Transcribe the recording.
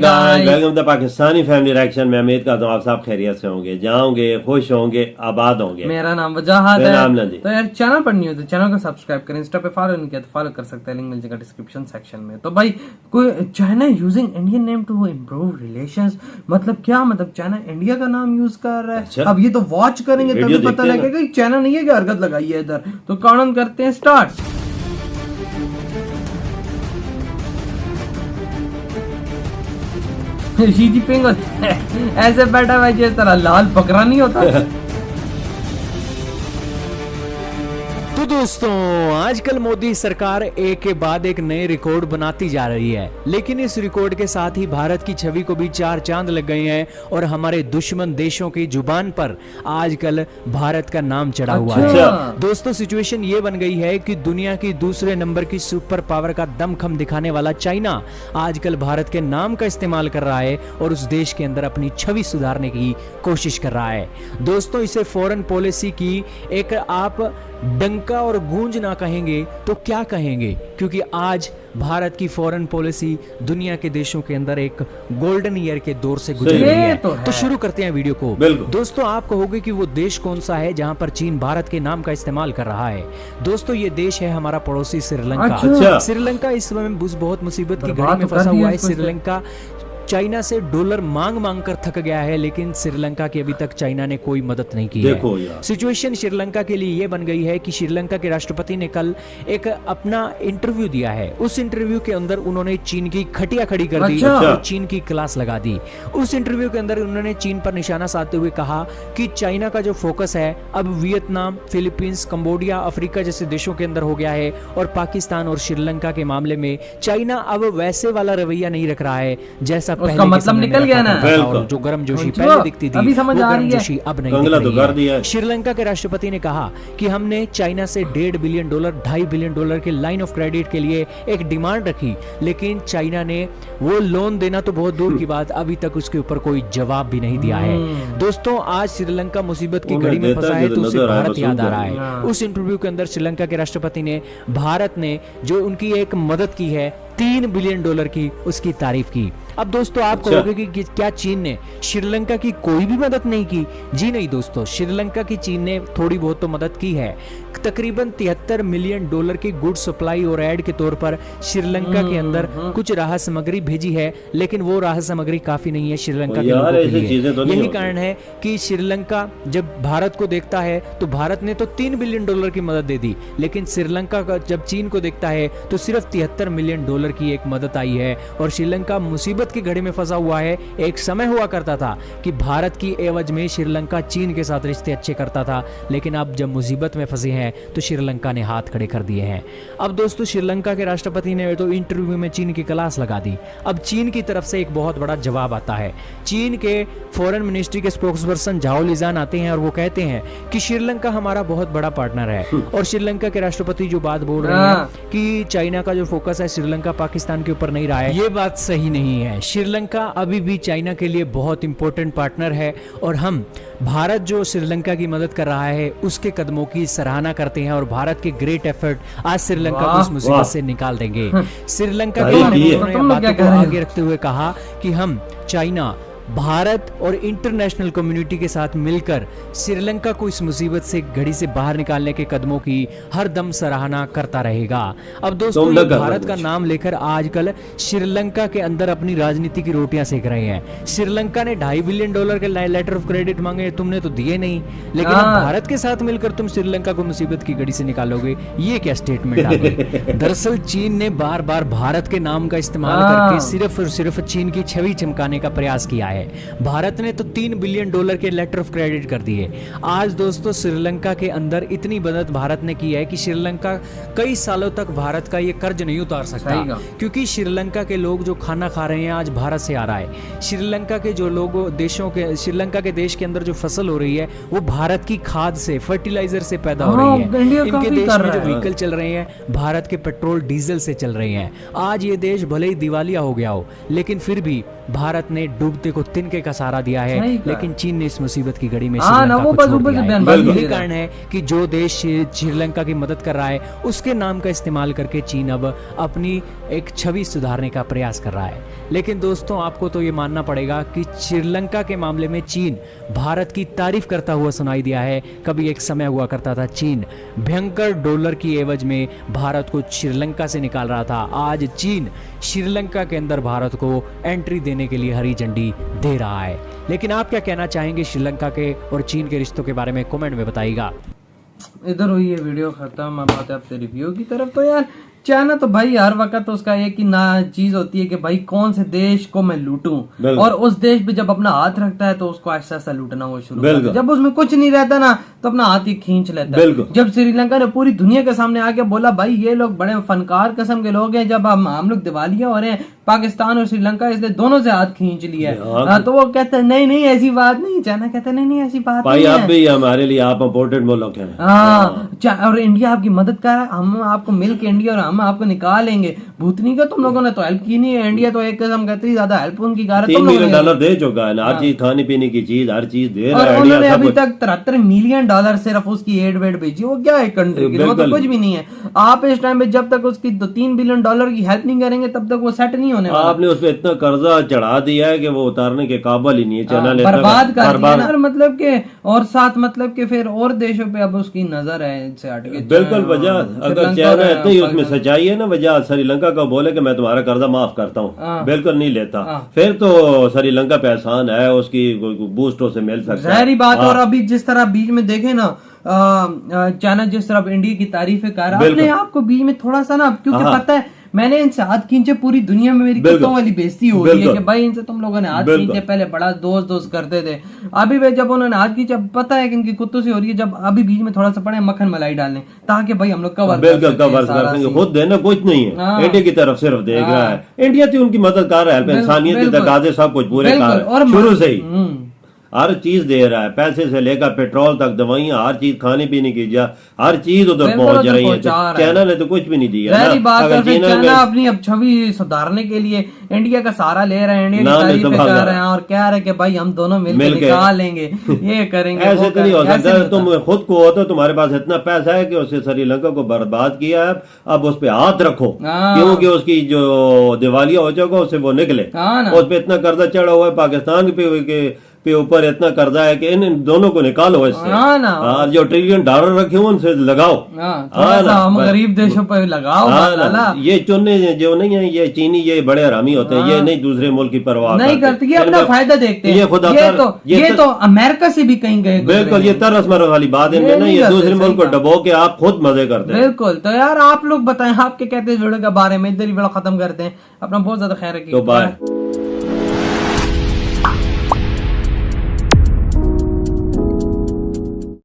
Guys, welcome to Pakistani family reaction. मैं उम्मीद करता हूँ आप सब खैरियत से होंगे, जाओगे, खुश होंगे, आबाद होंगे। मेरा नाम वजाहत मेरा नाम है। नदी। तो यार चैनल पर नहीं हो तो चैनल को सब्सक्राइब करें, इंस्टा पे फॉलो नहीं किया तो फॉलो कर सकते हैं, लिंक मिल जाएगा डिस्क्रिप्शन सेक्शन में। तो भाई कोई China using Indian name to improve relations, मतलब क्या, मतलब चाइना इंडिया का नाम यूज कर रहा है। अच्छा। अब ये तो वॉच करेंगे तभी वीडियो पता देखते हैं लगेगा कि चाइना ने ये क्या हरकत लगाई है इधर। तो काउंट करते हैं स्टार्ट। शी जिनपिंग ऐसे बैठा हुआ है जिस तरह लाल बकरा नहीं होता। तो दोस्तों, आजकल मोदी सरकार एक के बाद एक नए रिकॉर्ड बनाती जा रही है, लेकिन इस रिकॉर्ड के साथ ही भारत की छवि को भी चार चांद लग गए हैं और हमारे दुश्मन देशों की जुबान पर आजकल भारत का नाम चढ़ा हुआ है। अच्छा। दोस्तों, सिचुएशन ये बन गई है कि दुनिया की दूसरे नंबर की सुपर पावर का दमखम दिखाने वाला चाइना आजकल भारत के नाम का इस्तेमाल कर रहा है और उस देश के अंदर अपनी छवि सुधारने की कोशिश कर रहा है। दोस्तों, इसे फॉरेन पॉलिसी की एक आप डंका और गूंज ना कहेंगे तो क्या कहेंगे, क्योंकि आज भारत की फॉरेन पॉलिसी दुनिया के देशों के अंदर एक गोल्डन ईयर के दौर से गुजर रही है। तो शुरू करते हैं वीडियो को। दोस्तों, आप कहोगे कि वो देश कौन सा है जहां पर चीन भारत के नाम का इस्तेमाल कर रहा है। दोस्तों, ये देश है हमारा पड़ोसी श्रीलंका। अच्छा। श्रीलंका इस समय बहुत मुसीबत की घड़ी में फंसा हुआ है। श्रीलंका चाइना से डॉलर मांग मांग कर थक गया है, लेकिन श्रीलंका की अभी तक चाइना ने कोई मदद नहीं की है। सिचुएशन श्रीलंका के लिए यह बन गई है कि श्रीलंका के राष्ट्रपति ने कल एक अपना इंटरव्यू दिया है। उस इंटरव्यू के अंदर उन्होंने चीन की खटिया खड़ी कर दी और चीन की क्लास लगा दी। उस इंटरव्यू के अंदर उन्होंने चीन पर निशाना साधते हुए कहा कि चाइना का जो फोकस है अब वियतनाम, फिलीपींस, कंबोडिया, अफ्रीका जैसे देशों के अंदर हो गया है और पाकिस्तान और श्रीलंका के मामले में चाइना अब वैसे वाला रवैया नहीं रख रहा है जैसा उसका मतलब निकल गया ना। जो गर्म जोशी पहले दिखती थी, अभी समझ आ रही है। जोशी अब नहीं दिख रही है। श्रीलंका के राष्ट्रपति ने कहा कि हमने चाइना से $1.5 बिलियन, $2.5 बिलियन के लाइन ऑफ क्रेडिट के लिए एक डिमांड रखी, लेकिन चाइना ने वो लोन देना तो बहुत दूर की बात, अभी तक उसके ऊपर कोई जवाब भी नहीं दिया है। दोस्तों, आज श्रीलंका मुसीबत की घड़ी में फंसा है तो उसे भारत याद आ रहा है। उस इंटरव्यू के अंदर श्रीलंका के राष्ट्रपति ने भारत ने जो उनकी एक मदद की है $3 बिलियन की, उसकी तारीफ की। अब दोस्तों, आप कहोगे कि क्या चीन ने श्रीलंका की कोई भी मदद नहीं की? जी नहीं दोस्तों, श्रीलंका की चीन ने थोड़ी बहुत तो मदद की है। तकरीबन $73 मिलियन की गुड सप्लाई और एड के तौर पर श्रीलंका के अंदर कुछ राहत सामग्री भेजी है, लेकिन वो राहत सामग्री काफी नहीं है श्रीलंका के लोगों के लिए। यही कारण है कि श्रीलंका जब भारत को देखता है तो भारत ने तो $3 बिलियन की मदद दे दी, लेकिन श्रीलंका का जब चीन को देखता है तो सिर्फ $73 मिलियन की एक मदद आई है और श्रीलंका मुसीबत की घड़ी में फंसा हुआ है। एक समय हुआ करता था कि भारत की एवज में श्रीलंका चीन के साथ रिश्ते अच्छे करता था, लेकिन अब जब मुसीबत में फंसे हैं तो श्रीलंका ने हाथ खड़े कर दिए हैं। अब दोस्तों, श्रीलंका के राष्ट्रपति ने तो इंटरव्यू में चीन की क्लास लगा दी। अब चीन की तरफ से एक बहुत बड़ा जवाब आता है। चीन के फॉरेन मिनिस्ट्री के स्पोक्सपर्सन झाओ लिजान आते हैं और वो कहते हैं कि श्रीलंका हमारा बहुत बड़ा पार्टनर है और श्रीलंका के राष्ट्रपति जो बात बोल रहे हैं कि चाइना का जो फोकस है श्रीलंका पाकिस्तान के ऊपर नहीं रहा है, ये बात सही नहीं है। श्रीलंका अभी भी चाइना के लिए बहुत इंपॉर्टेंट पार्टनर है और हम भारत जो श्रीलंका की मदद कर रहा है उसके कदमों की सराहना करते हैं और भारत के ग्रेट एफर्ट आज श्रीलंका को इस मुसीबत से निकाल देंगे। श्रीलंका के बारे में उन्होंने बातों को आगे रखते हुए कहा कि हम चाइना, भारत और इंटरनेशनल कम्युनिटी के साथ मिलकर श्रीलंका को इस मुसीबत से घड़ी से बाहर निकालने के कदमों की हर दम सराहना करता रहेगा। अब दोस्तों, ये भारत का नाम लेकर आजकल श्रीलंका के अंदर अपनी राजनीति की रोटियां सेक रहे हैं। श्रीलंका ने $2.5 बिलियन के लेटर ऑफ क्रेडिट मांगे, तुमने तो दिए नहीं, लेकिन भारत के साथ मिलकर तुम श्रीलंका को मुसीबत की घड़ी से निकालोगे, ये क्या स्टेटमेंट आ गई? दरअसल चीन ने बार बार भारत के नाम का इस्तेमाल करके सिर्फ और सिर्फ चीन की छवि चमकाने का प्रयास किया है। भारत ने तो $3 बिलियन के लेटर ऑफ क्रेडिट कर दिए। आज दोस्तों, श्रीलंका के अंदर इतनी मदद भारत ने की है कि श्रीलंका कई सालों तक भारत का ये कर्ज नहीं उतार सकता, क्योंकि श्रीलंका के लोग जो खाना खा रहे हैं आज भारत से आ रहा है। श्रीलंका के जो लोग श्रीलंका के देश के अंदर जो फसल हो रही है वो भारत की खाद से, फर्टिलाइजर से पैदा हो रही है। इनके देश में जो व्हीकल चल रहे हैं भारत के पेट्रोल डीजल से चल रहे हैं। आज ये देश भले ही दिवालिया हो गया हो, लेकिन फिर भी भारत ने डूबते को को तिनके का सहारा दिया है, सही कहा। लेकिन चीन ने इस मुसीबत की घड़ी में हाँ, ना, श्रीलंका वो को बस छोड़ ऊपर से दिया है। बयानबाजी यही दे रहा है। कारण है कि जो देश श्रीलंका की मदद कर रहा है उसके नाम का इस्तेमाल करके चीन अब अपनी एक छवि सुधारने का प्रयास कर रहा है। लेकिन दोस्तों, आपको तो ये मानना पड़ेगा कि श्रीलंका के मामले में चीन भारत की तारीफ करता हुआ सुनाई दिया है। कभी एक समय हुआ करता था चीन भयंकर डॉलर की एवज में भारत को श्रीलंका से निकाल रहा था। आज चीन श्रीलंका के अंदर भारत को एंट्री देने के लिए हरी झंडी दे रहा है। लेकिन आप क्या कहना चाहेंगे श्रीलंका के और चीन के रिश्तों के बारे में कमेंट में बताइएगा। इधर हुई है वीडियो खत्म। अब आते हैं अपने रिव्यू की तरफ। तो यार चाइना तो भाई हर वक्त उसका एक ही ना चीज होती है कि भाई कौन से देश को मैं लूटूं, और उस देश पे जब अपना हाथ रखता है तो उसको ऐसा ऐसा लूटना वो शुरू करता है। जब उसमें कुछ नहीं रहता ना तो अपना हाथ ही खींच लेता है। जब श्रीलंका ने पूरी दुनिया के सामने आके बोला भाई ये लोग बड़े फनकार किस्म के लोग हैं, जब हम लोग दिवालिया हो रहे हैं पाकिस्तान और श्रीलंका, इसलिए दोनों से हाथ खींच लिया है। तो वो कहते हैं नहीं नहीं ऐसी बात नहीं। चाइना कहता है नहीं ऐसी बात नहीं है, भी हमारे लिए आप इम्पोर्टेंट मुल्क हैं। और इंडिया आपकी मदद कर रहा है, हम आपको मिल के इंडिया और हम आपको निकाल लेंगे। भूतनी का तुम लोगों ने तो हेल्प की नहीं है। इंडिया तो एक किस्म का इतनी ज्यादा हेल्प उनकी कर रहा है। $3 मिलियन दे चुका है, हर चीज खाने पीने की चीज हर चीज दे रहा है। उन्होंने अभी तक $73 मिलियन सिर्फ उसकी एड वेड भेजी। वो क्या है कंट्री की, वो तो कुछ भी नहीं है। आप इस टाइम पे जब तक उसकी $3 बिलियन की हेल्प नहीं करेंगे तब तक वो सेट नहीं होने वाला। आपने उस पर इतना कर्जा चढ़ा दिया है कि वो उतारने के काबिल ही नहीं है। चाइना ने बर्बाद कर दिया ना, मतलब के और साथ मतलब के फिर और देशों पे अब उसकी नजर है इनसे हट के। बिल्कुल वजह अगर चाइना इतनी उसमें सच्चाई है ना, वजह श्रीलंका को बोले कि मैं तुम्हारा कर्जा माफ करता हूँ, बिल्कुल नहीं लेता। फिर तो श्रीलंका पे एहसान है, उसकी बूस्टों से मिल सकता है। जहरी बात। और अभी जिस तरह बीच में देखे ना चाइना जिस तरह इंडिया की तारीफें कर रहा है, अपने आप को बीच में थोड़ा सा ना, क्योंकि पता है मैंने इनसे हाथ खींचे पूरी दुनिया में मेरी कुत्तों वाली बेइज्जती हो रही है कि भाई इनसे तुम लोगों ने हाथ खींचे, पहले बड़ा दोस्त करते थे। अभी वे जब उन्होंने हाथ खींचे पता है कि इनकी कुत्तों से हो रही है, जब अभी बीच में थोड़ा सा पड़े मक्खन मलाई डालने ताकि भाई हम लोग कवर कर सकें। खुद देना कुछ नहीं है, इंडिया की तरफ सिर्फ देख रहा है। इंडिया तो उनकी मदद कर रहा है, इंसानियत के तकाजे सब कुछ पूरे कर शुरू से ही हर चीज दे रहा है, पैसे से लेकर पेट्रोल तक, दवाइयां, हर चीज खाने पीने की हर चीज उधर पहुंच रही है। चाइना ने तो कुछ भी नहीं दिया ना। अगर चाइना अपनी अब छवि सुधारने के लिए इंडिया का सहारा ले रहे हैं, इंडिया की तारीफें कर रहे हैं और कह रहे हैं कि भाई हम दोनों मिलकर निकाल लेंगे, ये करेंगे। ऐसे तो नहीं हो सकता। तुम खुद को हो तो तुम्हारे पास इतना पैसा है कि उससे श्रीलंका को बर्बाद किया है, अब उस पर हाथ रखो, क्योंकि उसकी जो दिवालिया हो जाएगा उससे वो निकले। उस पर इतना कर्जा चढ़ा हुआ है, पाकिस्तान पे ऊपर इतना कर्जा है कि इन दोनों को निकालो इससे। जो $1 ट्रिलियन रखे हुए उनसे लगाओ, हम गरीब देशों पर लगाओ। ये चुनने जो नहीं है, ये चीनी ये बड़े हरामी होते हैं, ये नहीं दूसरे मुल्क की परवाह नहीं करते, ये अपना फायदा देखते हैं। ये तो अमेरिका से भी कहीं गए। बिल्कुल, ये तरस मर वाली बात है ना, ये दूसरे मुल्क को डबो के आप खुद मजे करते हैं। बिल्कुल। तो यार आप लोग बताएं आपके कहते वीडियो के बारे में। इधर ही वीडियो खत्म करते हैं। अपना बहुत ज्यादा ख्याल रखिए। तो बाय।